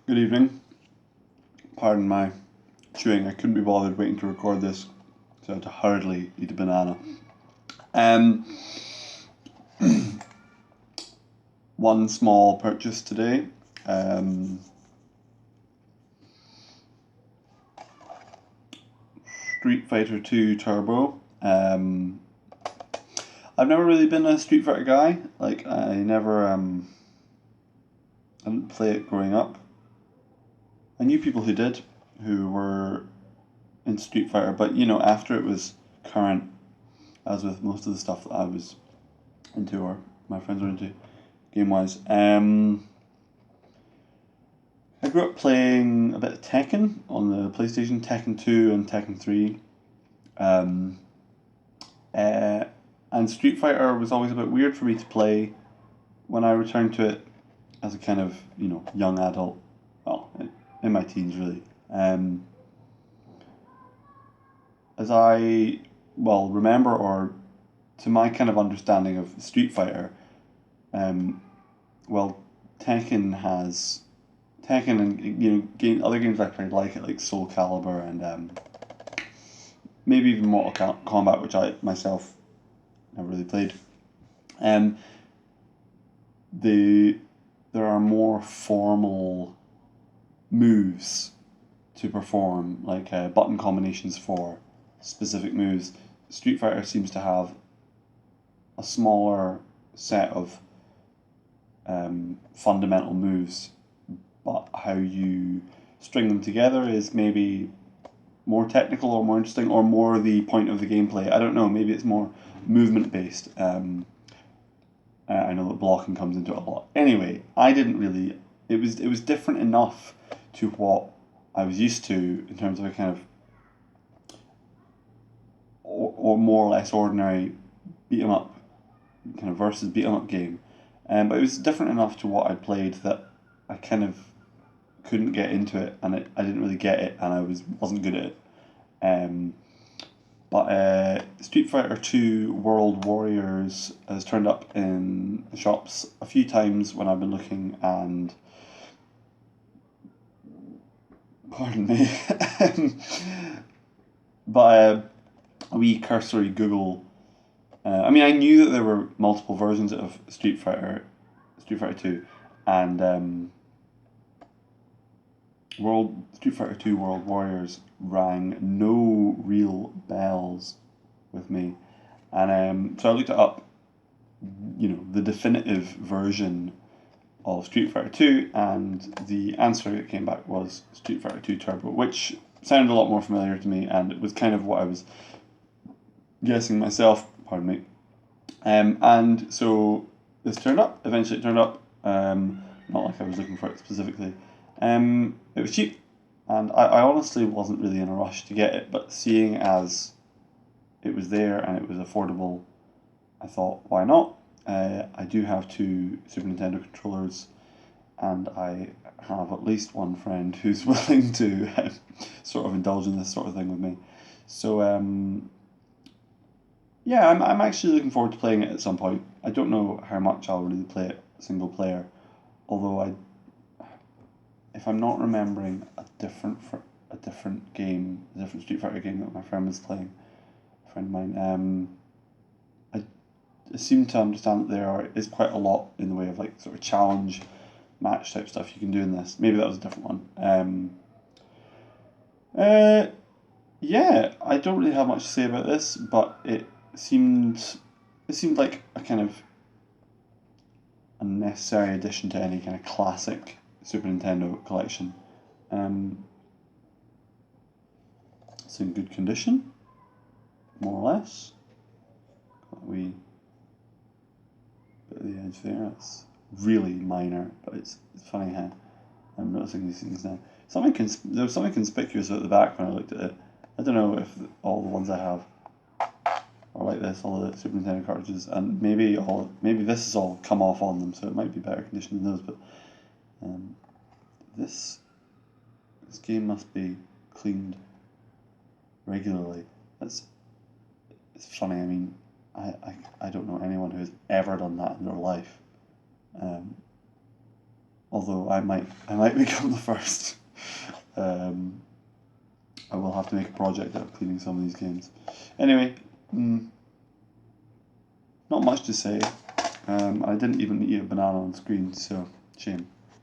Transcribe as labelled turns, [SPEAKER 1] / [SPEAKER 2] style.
[SPEAKER 1] Good evening. Pardon my chewing. I couldn't be bothered waiting to record this, so I had to hurriedly eat a banana. Um, One small purchase today. Um, Street Fighter 2 Turbo. I've never really been a Street Fighter guy. Like I never I didn't play it growing up. I knew people who did, who were in Street Fighter, but after it was current, as with most of the stuff that I was into or my friends were into game wise. I grew up playing a bit of Tekken on the PlayStation, Tekken 2 and Tekken 3. Um, uh, and Street Fighter was always a bit weird for me to play when I returned to it as a kind of, young adult. Well, in my teens, really. As I, remember, or to my kind of understanding of Street Fighter, um, well, Tekken has Tekken and other games I played like it, like Soul Calibur and maybe even Mortal Kombat, which I myself never really played. Um, the there are more formal moves to perform, like button combinations for specific moves. Street Fighter seems to have a smaller set of fundamental moves, but how you string them together is maybe more technical or more interesting or more the point of the gameplay. I don't know. Maybe it's more movement based. I know that blocking comes into it a lot. Anyway, I didn't really. It was different enough to what I was used to in terms of a kind of or more or less ordinary beat 'em up kind of versus beat 'em up game. But it was different enough to what I played that I kind of couldn't get into it, and I didn't really get it, and I wasn't good at it. Um, but Street Fighter 2 World Warriors has turned up in the shops a few times when I've been looking, and pardon me, but a wee cursory Google. I mean, I knew that there were multiple versions of Street Fighter 2, and World Street Fighter 2 World Warriors rang no real bells with me. And so I looked it up, the definitive version of Street Fighter 2, and the answer that came back was Street Fighter 2 Turbo, which sounded a lot more familiar to me, and it was kind of what I was guessing myself, pardon me. And so this turned up, eventually it turned up, not like I was looking for it specifically. It was cheap, and I honestly wasn't really in a rush to get it, but seeing as it was there and it was affordable, I thought, why not? I do have two Super Nintendo controllers, and I have at least one friend who's willing to sort of indulge in this sort of thing with me. So, yeah, I'm actually looking forward to playing it at some point. I don't know how much I'll really play it single player, although if I'm not remembering a different game, a different Street Fighter game that my friend was playing, a friend of mine, I seem to understand that is quite a lot in the way of like sort of challenge match type stuff you can do in this. Maybe that was a different one. Uh, yeah, I don't really have much to say about this, but it seemed like a kind of a necessary addition to any kind of classic Super Nintendo collection. Um, it's in good condition, more or less. Got a wee bit of the edge there. It's really minor, but it's funny how I'm noticing these things now. There was something conspicuous at the back when I looked at it. I don't know if all the ones I have are like this, all the Super Nintendo cartridges, and maybe this has all come off on them, so it might be better condition than those. But um, this this game must be cleaned regularly. That's It's funny. I mean, I don't know anyone who's ever done that in their life. Um, although I might become the first. I will have to make a project out of cleaning some of these games. Anyway, not much to say. I didn't even eat a banana on screen, so shame.